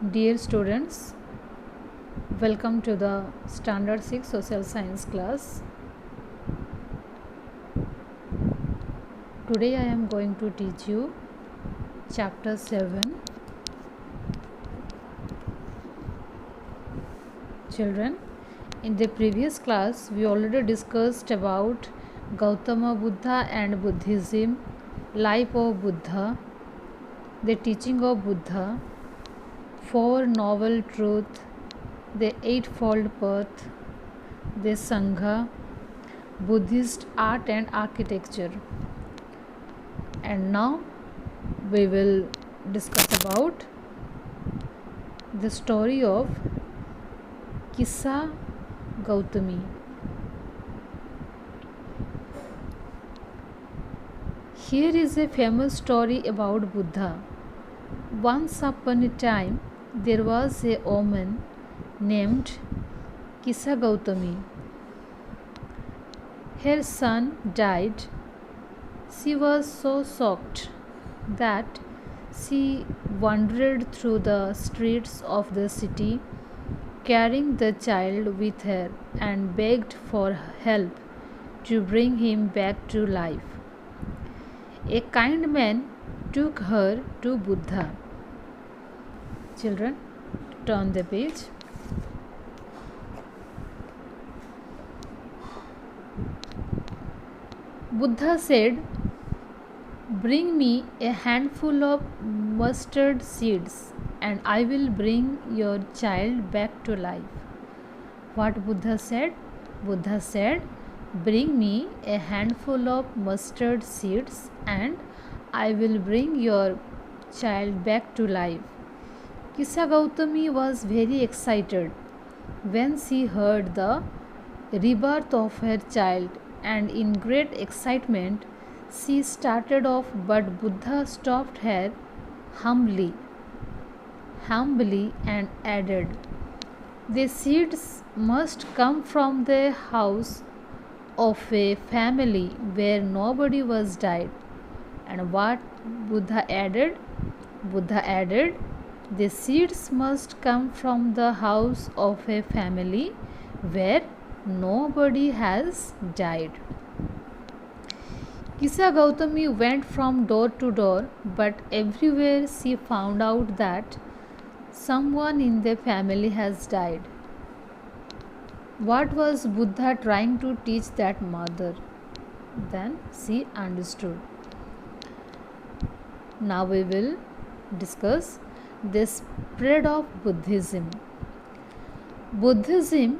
Dear students, welcome to the Standard 6 Social Science class. Today I am going to teach you Chapter 7. Children, in the previous class we already discussed about Gautama Buddha and Buddhism, life of Buddha, the teaching of Buddha, Four Noble Truths, the Eightfold Path, the Sangha, Buddhist art and architecture. And now we will discuss about the story of Kissa Gautami. Here is a famous story about Buddha. Once upon a time, there was a woman named Kissa Gautami. Her son died. She was so shocked that she wandered through the streets of the city, carrying the child with her, and begged for help to bring him back to life. A kind man took her to Buddha. Children, turn the page. Buddha said, "Bring me a handful of mustard seeds, and I will bring your child back to life." What Buddha said? Buddha said, "Bring me a handful of mustard seeds, and I will bring your child back to life." Kissa Gautami was very excited when she heard the rebirth of her child, and in great excitement she started off, but Buddha stopped her humbly and added, "The seeds must come from the house of a family where nobody was died." And what Buddha added? Buddha added, "The seeds must come from the house of a family where nobody has died." Kissa Gautami went from door to door, but everywhere she found out that someone in the family has died. What was Buddha trying to teach that mother? Then she understood. Now we will discuss the spread of Buddhism. Buddhism,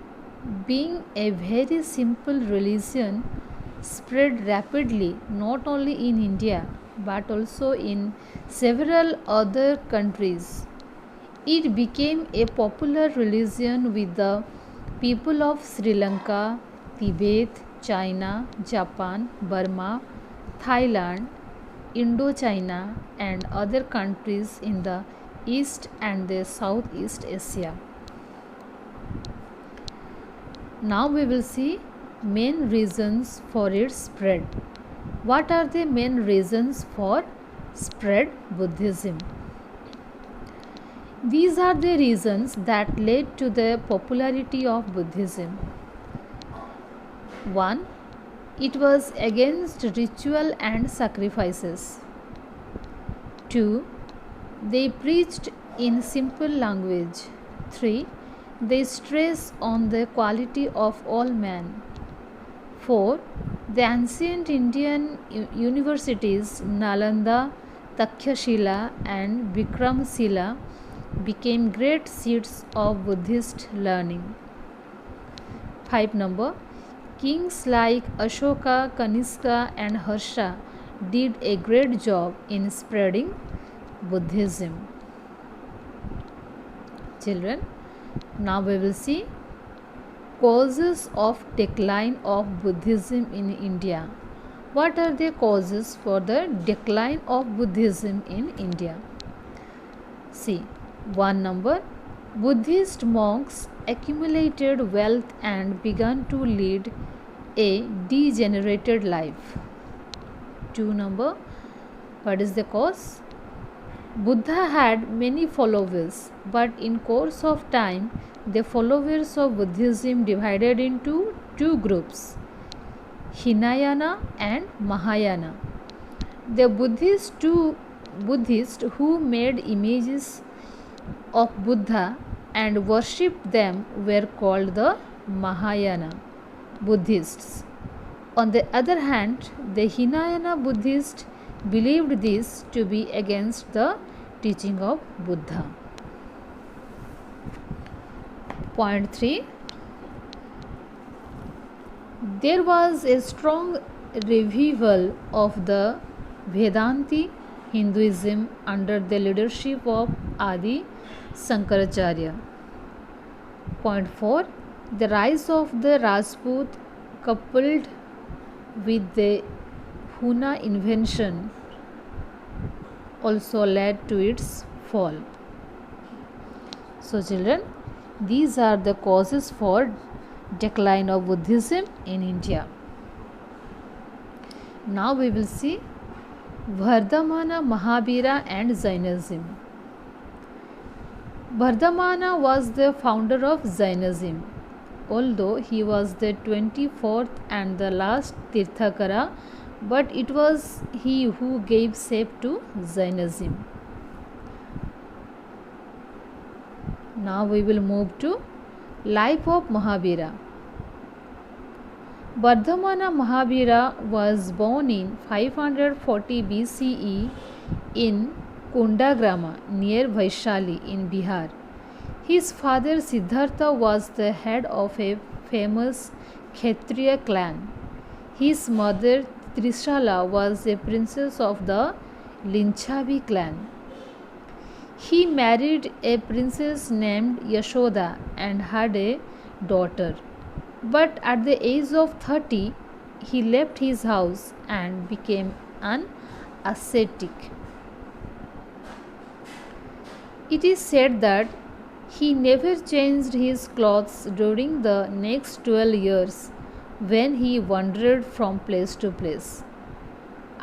being a very simple religion, spread rapidly not only in India but also in several other countries. It became a popular religion with the people of Sri Lanka, Tibet, China, Japan, Burma, Thailand, Indochina, and other countries in the East and the Southeast Asia. Now we will see main reasons for its spread. What are the main reasons for spread Buddhism? These are the reasons that led to the popularity of Buddhism. 1. It was against ritual and sacrifices. 2. They preached in simple language. 3. They stress on the quality of all men. 4. The ancient Indian universities Nalanda, Takshashila, and Vikramshila became great seats of Buddhist learning. 5 number. Kings like Ashoka, Kanishka, and Harsha did a great job in spreading Buddhism. Children, now we will see causes of decline of Buddhism in India. What are the causes for the decline of Buddhism in India? See, 1 number. Buddhist monks accumulated wealth and began to lead a degenerated life. 2 number. What is the cause? Buddha had many followers, but in course of time, the followers of Buddhism divided into two groups, Hinayana and Mahayana. The Buddhists who made images of Buddha and worshipped them were called the Mahayana Buddhists. On the other hand, the Hinayana Buddhists believed this to be against the teaching of Buddha. Point 3. There was a strong revival of the Vedanti Hinduism under the leadership of Adi Shankaracharya. Point 4. The rise of the Rajput coupled with the Huna invention also led to its fall. So children, these are the causes for decline of Buddhism in India. Now we will see Vardhamana Mahavira and Jainism. Vardhamana was the founder of Jainism. Although he was the 24th and the last Tirthakara, but it was he who gave shape to Jainism. Now we will move to life of Mahavira. Vardhamana Mahavira was born in 540 BCE in Kundagrama near Vaishali in Bihar. His father Siddhartha was the head of a famous Kshatriya clan. His mother Trishala was a princess of the Linchavi clan. He married a princess named Yashoda and had a daughter. But at the age of 30, he left his house and became an ascetic. It is said that he never changed his clothes during the next 12 years when he wandered from place to place.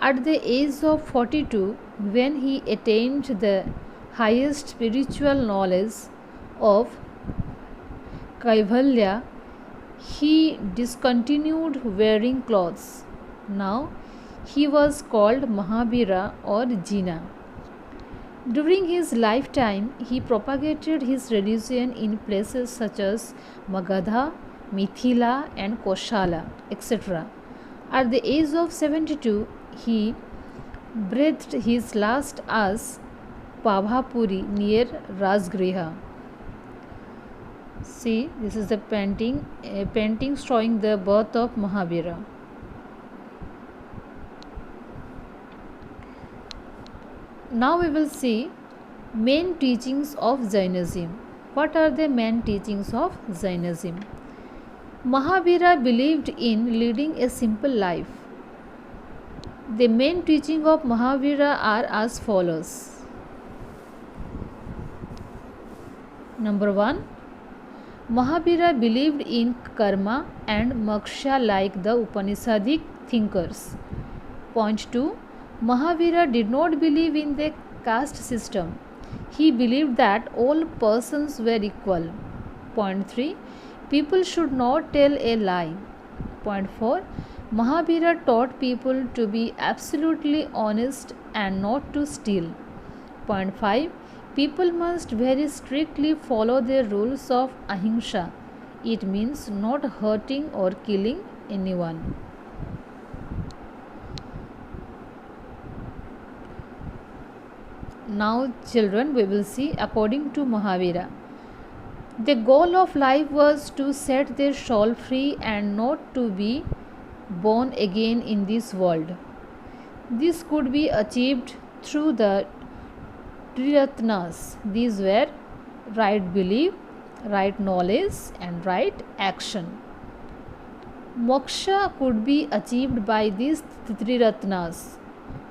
At the age of 42, when he attained the highest spiritual knowledge of Kaivalya, he discontinued wearing clothes. Now he was called Mahavira or Jina. During his lifetime, he propagated his religion in places such as Magadha, Mithila, and Koshala, etc. At the age of 72, he breathed his last as Pavapuri near Rajgriha. See, this is the painting, a painting showing the birth of Mahavira. Now we will see main teachings of Jainism. What are the main teachings of Jainism? Mahavira believed in leading a simple life. The main teaching of Mahavira are as follows. Number 1. Mahavira believed in karma and moksha like the Upanishadic thinkers. Point 2. Mahavira did not believe in the caste system. He believed that all persons were equal. Point 3. People should not tell a lie. Point 4. Mahavira taught people to be absolutely honest and not to steal. Point 5. People must very strictly follow the rules of ahimsa. It means not hurting or killing anyone. Now children, we will see according to Mahavira. The goal of life was to set their soul free and not to be born again in this world. This could be achieved through the Triratnas. These were right belief, right knowledge, and right action. Moksha could be achieved by these Triratnas.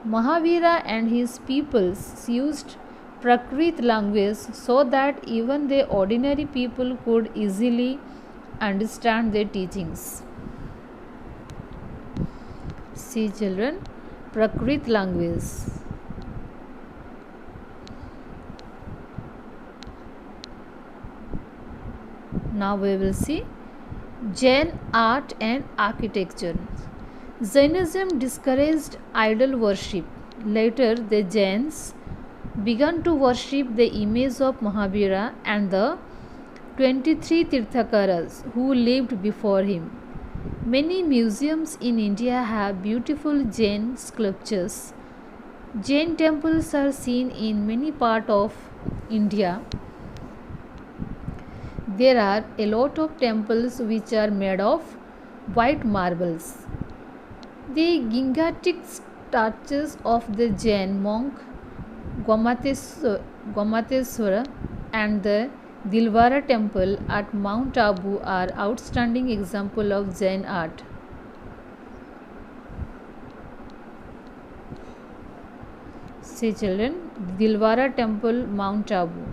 Mahavira and his pupils used Prakrit language so that even the ordinary people could easily understand their teachings. See children, Prakrit language. Now we will see Jain art and architecture. Jainism discouraged idol worship. Later, the Jains began to worship the image of Mahavira and the 23 Tirthakaras who lived before him. Many museums in India have beautiful Jain sculptures. Jain temples are seen in many parts of India. There are a lot of temples which are made of white marbles. The gigantic statues of the Jain monk Gomateswara and the Dilwara temple at Mount Abu are outstanding examples of Jain art. See children, Dilwara temple, Mount Abu.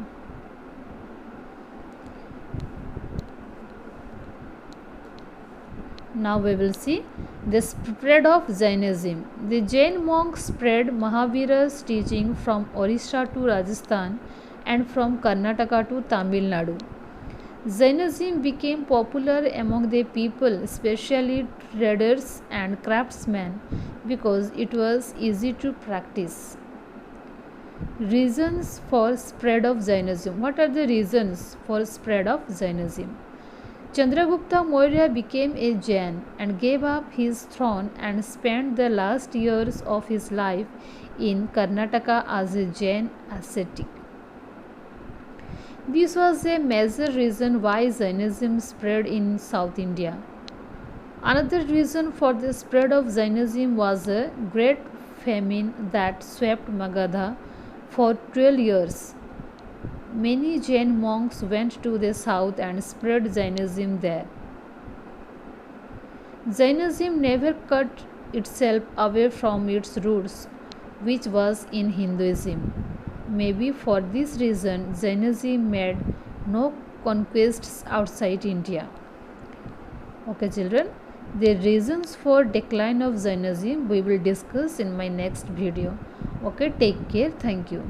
Now we will see the spread of Jainism. The Jain monks spread Mahavira's teaching from Orissa to Rajasthan and from Karnataka to Tamil Nadu. Jainism became popular among the people, especially traders and craftsmen, because it was easy to practice. Reasons for spread of Jainism. What are the reasons for spread of Jainism? Chandragupta Maurya became a Jain and gave up his throne and spent the last years of his life in Karnataka as a Jain ascetic. This was a major reason why Jainism spread in South India. Another reason for the spread of Jainism was a great famine that swept Magadha for 12 years. Many Jain monks went to the south and spread Jainism there. Jainism never cut itself away from its roots, which was in Hinduism. Maybe for this reason, Jainism made no conquests outside India. Okay, children, the reasons for decline of Jainism we will discuss in my next video. Okay, take care. Thank you.